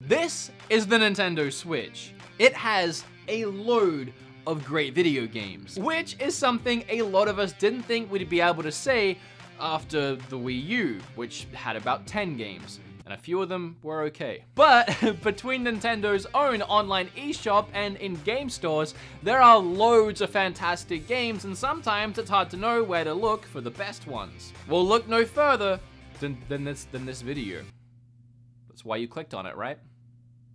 This is the Nintendo Switch. It has a load of great video games, which is something a lot of us didn't think we'd be able to say after the Wii U, which had about 10 games. And a few of them were okay. But between Nintendo's own online eShop and in-game stores, there are loads of fantastic games, and sometimes it's hard to know where to look for the best ones. Well, look no further than this video. That's why you clicked on it, right?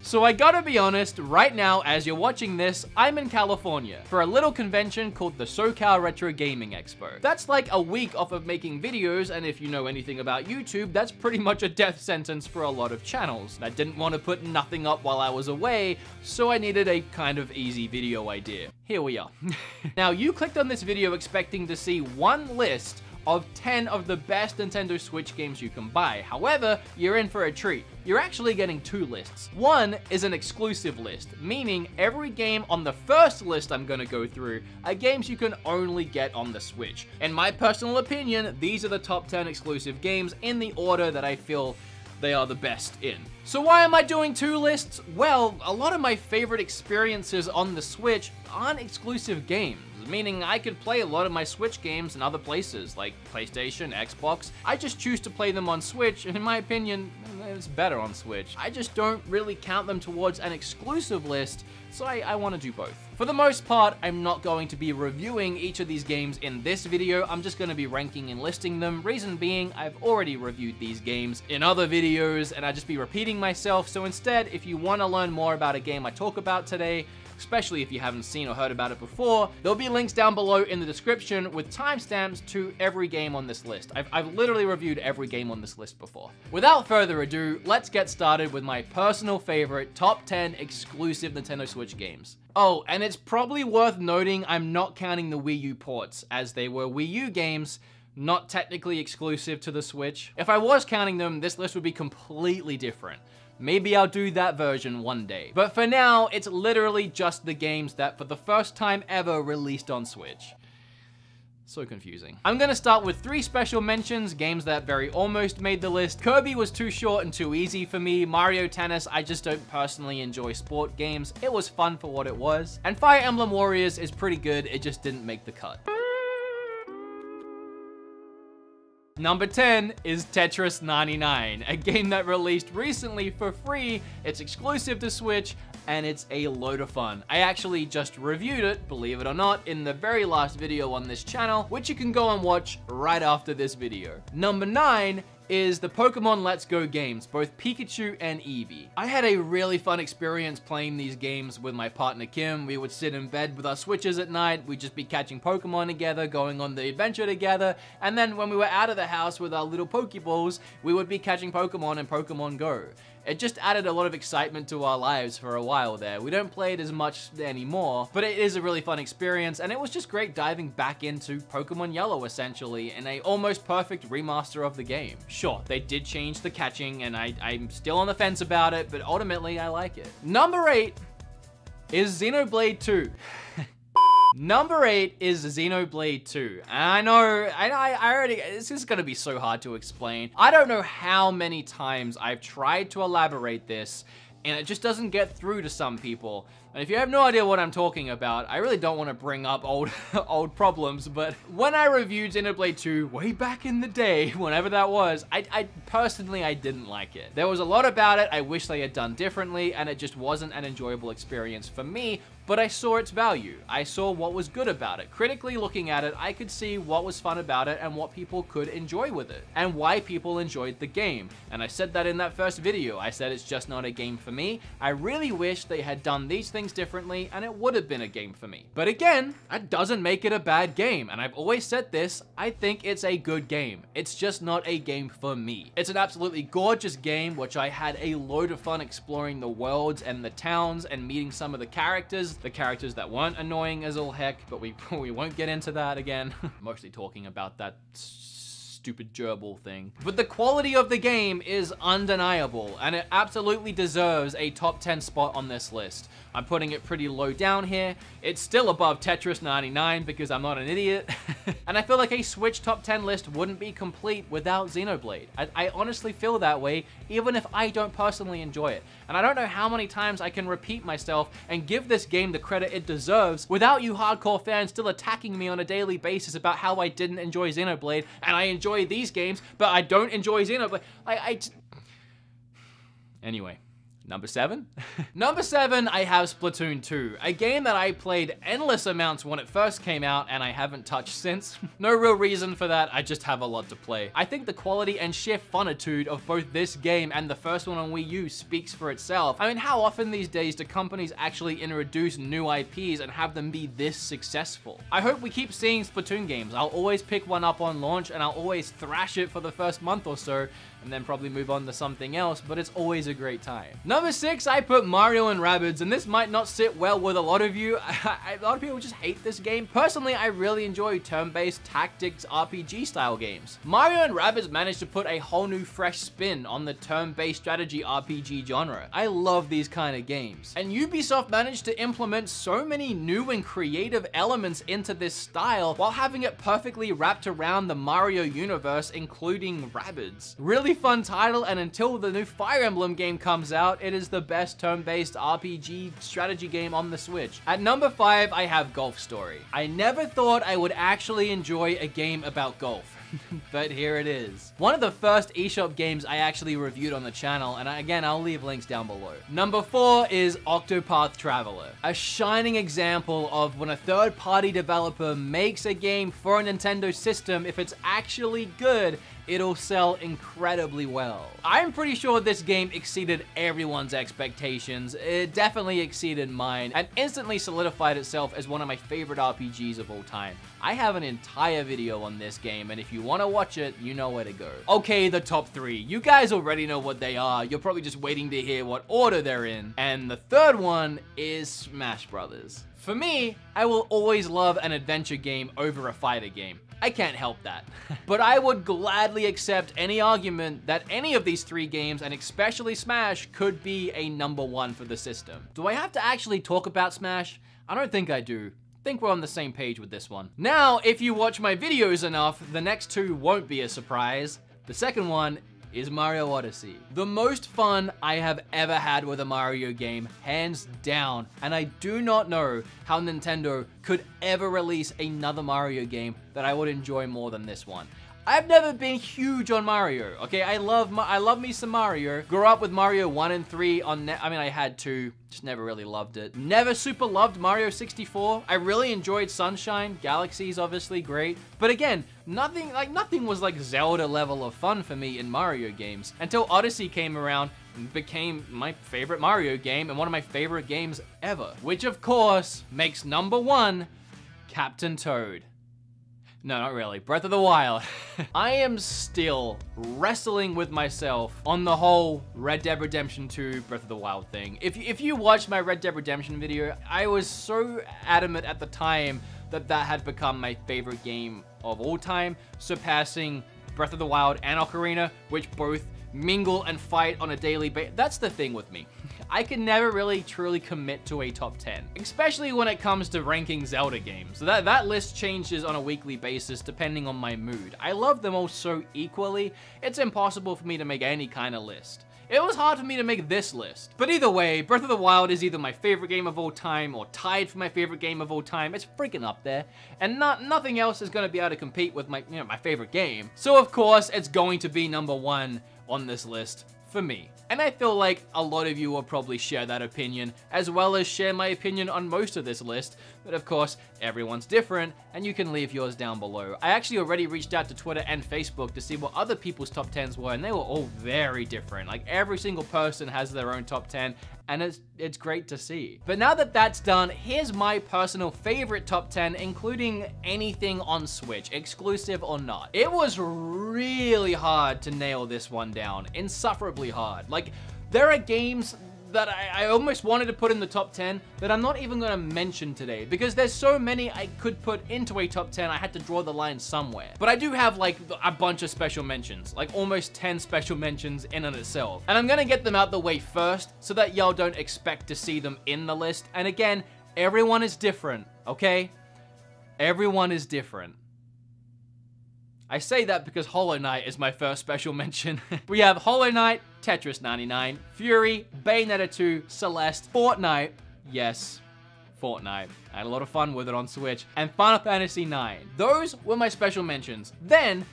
So I gotta be honest, right now as you're watching this, I'm in California for a little convention called the SoCal Retro Gaming Expo. That's like a week off of making videos, and if you know anything about YouTube, that's pretty much a death sentence for a lot of channels. I didn't want to put nothing up while I was away, so I needed a kind of easy video idea. Here we are. Now you clicked on this video expecting to see one list of 10 of the best Nintendo Switch games you can buy. However, you're in for a treat. You're actually getting two lists. One is an exclusive list, meaning every game on the first list I'm gonna go through are games you can only get on the Switch. In my personal opinion, these are the top 10 exclusive games in the order that I feel they are the best in. So why am I doing two lists? Well, a lot of my favorite experiences on the Switch aren't exclusive games, meaning I could play a lot of my Switch games in other places, like PlayStation, Xbox. I just choose to play them on Switch, and in my opinion, it's better on Switch. I just don't really count them towards an exclusive list, so I want to do both. For the most part, I'm not going to be reviewing each of these games in this video. I'm just going to be ranking and listing them. Reason being, I've already reviewed these games in other videos, and I'd just be repeating myself. So instead, if you want to learn more about a game I talk about today, especially if you haven't seen or heard about it before, there'll be links down below in the description with timestamps to every game on this list. I've literally reviewed every game on this list before. Without further ado, let's get started with my personal favorite top 10 exclusive Nintendo Switch games. Oh, and it's probably worth noting I'm not counting the Wii U ports, as they were Wii U games, not technically exclusive to the Switch. If I was counting them, this list would be completely different. Maybe I'll do that version one day. But for now, it's literally just the games that for the first time ever released on Switch. So confusing. I'm gonna start with 3 special mentions, games that very almost made the list. Kirby was too short and too easy for me. Mario Tennis, I just don't personally enjoy sport games. It was fun for what it was. And Fire Emblem Warriors is pretty good, it just didn't make the cut. Number 10 is Tetris 99, a game that released recently for free. It's exclusive to Switch, and it's a load of fun. I actually just reviewed it, believe it or not, in the very last video on this channel, which you can go and watch right after this video. Number 9 is the Pokemon Let's Go games, both Pikachu and Eevee. I had a really fun experience playing these games with my partner Kim. We would sit in bed with our Switches at night, we'd just be catching Pokemon together, going on the adventure together, and then when we were out of the house with our little Pokeballs, we would be catching Pokemon in Pokemon Go. It just added a lot of excitement to our lives for a while there. We don't play it as much anymore, but it is a really fun experience, and it was just great diving back into Pokemon Yellow, essentially, in a almost perfect remaster of the game. Sure, they did change the catching, and I'm still on the fence about it, but ultimately, I like it. Number 8 is Xenoblade 2. Number 8 is Xenoblade 2. I know, I already, this is gonna be so hard to explain. I don't know how many times I've tried to elaborate this, and it just doesn't get through to some people. And if you have no idea what I'm talking about, I really don't want to bring up old problems, but when I reviewed Xenoblade 2 way back in the day, whenever that was, I personally didn't like it. There was a lot about it I wish they had done differently, and it just wasn't an enjoyable experience for me, but I saw its value. I saw what was good about it. Critically looking at it, I could see what was fun about it and what people could enjoy with it, and why people enjoyed the game. And I said that in that first video. I said it's just not a game for me. I really wish they had done these things differently, and it would have been a game for me. But again, that doesn't make it a bad game, and I've always said this, I think it's a good game. It's just not a game for me. It's an absolutely gorgeous game, which I had a load of fun exploring the worlds and the towns and meeting some of the characters that weren't annoying as all heck, but we won't get into that again. Mostly talking about that stupid gerbil thing. But the quality of the game is undeniable, and it absolutely deserves a top 10 spot on this list. I'm putting it pretty low down here. It's still above Tetris 99 because I'm not an idiot. And I feel like a Switch top 10 list wouldn't be complete without Xenoblade. I honestly feel that way, even if I don't personally enjoy it. And I don't know how many times I can repeat myself and give this game the credit it deserves without you hardcore fans still attacking me on a daily basis about how I didn't enjoy Xenoblade and I enjoy these games, but I don't enjoy Xenoblade. Anyway. Number 7? Number 7, I have Splatoon 2, a game that I played endless amounts when it first came out and I haven't touched since. No real reason for that, I just have a lot to play. I think the quality and sheer funitude of both this game and the first one on Wii U speaks for itself. I mean, how often these days do companies actually introduce new IPs and have them be this successful? I hope we keep seeing Splatoon games. I'll always pick one up on launch and I'll always thrash it for the first month or so and then probably move on to something else, but it's always a great time. Number 6, I put Mario and Rabbids, and this might not sit well with a lot of you. A lot of people just hate this game. Personally, I really enjoy turn-based tactics RPG style games. Mario and Rabbids managed to put a whole new fresh spin on the turn-based strategy RPG genre. I love these kind of games. And Ubisoft managed to implement so many new and creative elements into this style while having it perfectly wrapped around the Mario universe, including Rabbids. Really fun title, and until the new Fire Emblem game comes out, it is the best turn-based RPG strategy game on the Switch. At number 5, I have Golf Story. I never thought I would actually enjoy a game about golf. But here it is. One of the first eShop games I actually reviewed on the channel, and again, I'll leave links down below. Number 4 is Octopath Traveler, a shining example of when a third-party developer makes a game for a Nintendo system, if it's actually good, it'll sell incredibly well. I'm pretty sure this game exceeded everyone's expectations. It definitely exceeded mine and instantly solidified itself as one of my favorite RPGs of all time. I have an entire video on this game, and if you want to watch it, you know where to go. Okay, the top 3. You guys already know what they are. You're probably just waiting to hear what order they're in. And the third one is Smash Brothers. For me, I will always love an adventure game over a fighter game. I can't help that. But I would gladly accept any argument that any of these 3 games, and especially Smash, could be a number 1 for the system. Do I have to actually talk about Smash? I don't think I do. I think we're on the same page with this one. Now, if you watch my videos enough, the next 2 won't be a surprise. The second one is Mario Odyssey. The most fun I have ever had with a Mario game, hands down, and I do not know how Nintendo could ever release another Mario game that I would enjoy more than this one. I've never been huge on Mario, okay? I love me some Mario. Grew up with Mario 1 and 3 on I had 2, just never really loved it. Never super loved Mario 64. I really enjoyed Sunshine. Galaxy's obviously great. But again, nothing was like Zelda level of fun for me in Mario games until Odyssey came around and became my favorite Mario game and one of my favorite games ever. Which of course makes number 1 Captain Toad. No, not really. Breath of the Wild. I am still wrestling with myself on the whole Red Dead Redemption 2 Breath of the Wild thing. If you watched my Red Dead Redemption video, I was so adamant at the time that that had become my favorite game of all time, surpassing Breath of the Wild and Ocarina, which both mingle and fight on a daily basis. That's the thing with me. I can never really truly commit to a top 10, especially when it comes to ranking Zelda games. That list changes on a weekly basis depending on my mood. I love them all so equally, it's impossible for me to make any kind of list. It was hard for me to make this list. But either way, Breath of the Wild is either my favorite game of all time or tied for my favorite game of all time. It's freaking up there. And nothing else is going to be able to compete with my favorite game. So of course, it's going to be number 1 on this list for me. And I feel like a lot of you will probably share that opinion, as well as share my opinion on most of this list. But of course, everyone's different, and you can leave yours down below. I actually already reached out to Twitter and Facebook to see what other people's top 10s were, and they were all very different. Like, every single person has their own top 10, and it's great to see. But now that that's done, here's my personal favorite top 10, including anything on Switch, exclusive or not. It was really hard to nail this one down, insufferably hard. Like, there are games that I almost wanted to put in the top 10 that I'm not even gonna mention today because there's so many I could put into a top 10, I had to draw the line somewhere. But I do have like a bunch of special mentions, like almost 10 special mentions in and itself. And I'm gonna get them out the way first so that y'all don't expect to see them in the list. And again, everyone is different, okay? Everyone is different. I say that because Hollow Knight is my first special mention. We have Hollow Knight, Tetris 99, Fury, Bayonetta 2, Celeste, Fortnite, yes, Fortnite. I had a lot of fun with it on Switch, and Final Fantasy 9. Those were my special mentions. Then,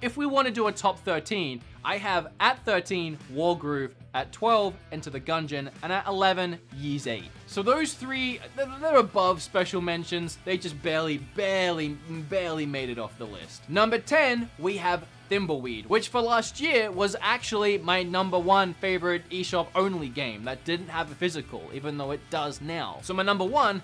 if we want to do a top 13, I have at 13, Wargroove, at 12, Enter the Gungeon, and at 11, Ys 8. So those three, they're above special mentions. They just barely made it off the list. Number 10, we have Thimbleweed, which for last year was actually my #1 favorite eShop only game that didn't have a physical, even though it does now. So my #1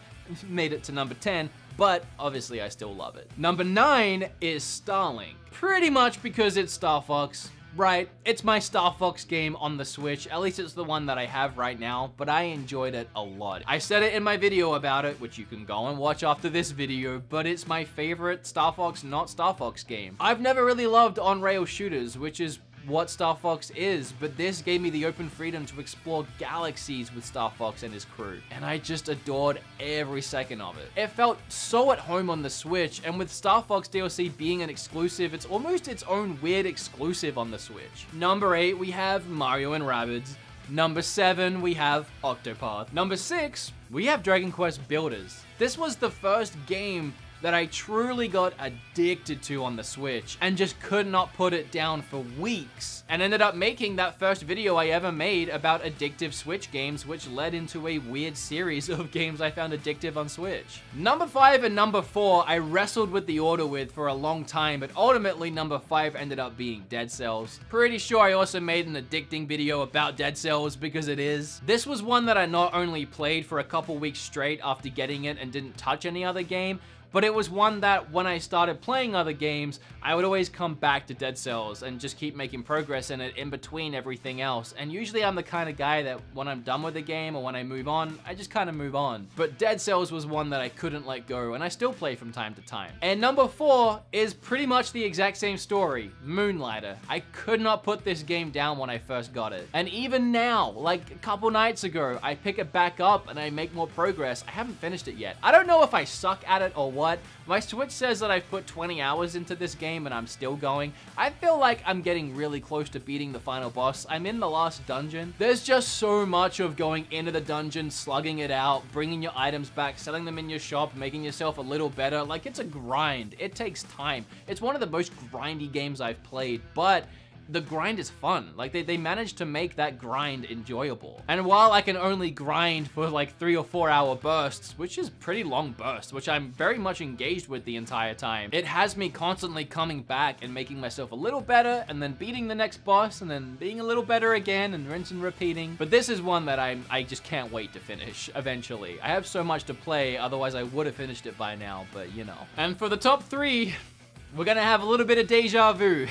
made it to number 10, but obviously I still love it. Number 9 is Starlink. Pretty much because it's Star Fox. Right, it's my Star Fox game on the Switch, at least it's the one that I have right now, but I enjoyed it a lot. I said it in my video about it, which you can go and watch after this video, but it's my favorite Star Fox, not Star Fox game. I've never really loved on-rail shooters, which is what Star Fox is, but this gave me the open freedom to explore galaxies with Star Fox and his crew, and I just adored every second of it. It felt so at home on the Switch, and with Star Fox DLC being an exclusive, it's almost its own weird exclusive on the Switch. Number 8, we have Mario and Rabbids. Number 7, we have Octopath. Number 6, we have Dragon Quest Builders. This was the first game that I truly got addicted to on the Switch and just could not put it down for weeks, and ended up making that first video I ever made about addictive Switch games, which led into a weird series of games I found addictive on Switch. Number 5 and number 4 I wrestled with the order with for a long time, but ultimately number 5 ended up being Dead Cells. Pretty sure I also made an addicting video about Dead Cells because it is. This was one that I not only played for a couple weeks straight after getting it and didn't touch any other game, but it was one that when I started playing other games, I would always come back to Dead Cells and just keep making progress in it in between everything else. And usually I'm the kind of guy that when I'm done with the game or when I move on, I just kind of move on. But Dead Cells was one that I couldn't let go, and I still play from time to time. And number 4 is pretty much the exact same story, Moonlighter. I could not put this game down when I first got it. And even now, like a couple nights ago, I pick it back up and I make more progress. I haven't finished it yet. I don't know if I suck at it or what. My Switch says that I've put 20 hours into this game and I'm still going. I feel like I'm getting really close to beating the final boss. I'm in the last dungeon. There's just so much of going into the dungeon, slugging it out, bringing your items back, selling them in your shop, making yourself a little better. Like, it's a grind. It takes time. It's one of the most grindy games I've played, but the grind is fun. Like, they managed to make that grind enjoyable. And while I can only grind for like 3 or 4 hour bursts, which is pretty long bursts, which I'm very much engaged with the entire time, it has me constantly coming back and making myself a little better, and then beating the next boss, and then being a little better again, and rinse and repeating. But this is one that I just can't wait to finish eventually. I have so much to play, otherwise I would have finished it by now, but you know. And for the top 3, we're gonna have a little bit of deja vu.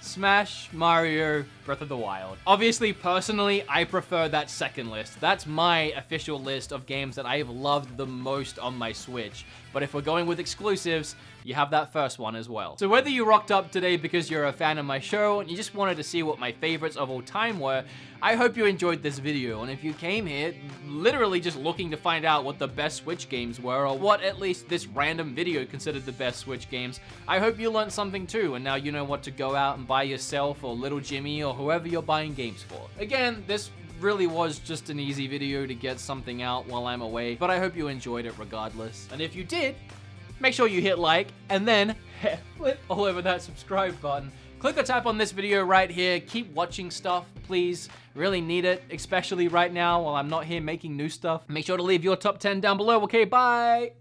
Smash, Mario, Breath of the Wild. Obviously, personally, I prefer that second list. That's my official list of games that I have loved the most on my Switch. But if we're going with exclusives, you have that first one as well. So whether you rocked up today because you're a fan of my show and you just wanted to see what my favorites of all time were, I hope you enjoyed this video. And if you came here literally just looking to find out what the best Switch games were, or what at least this random video considered the best Switch games, I hope you learned something too, and now you know what to go out and buy yourself or little Jimmy or whoever you're buying games for. Again, this really was just an easy video to get something out while I'm away, but I hope you enjoyed it regardless. And if you did, make sure you hit like, and then flip all over that subscribe button. Click or tap on this video right here. Keep watching stuff, please. Really need it, especially right now while I'm not here making new stuff. Make sure to leave your top 10 down below. Okay, bye!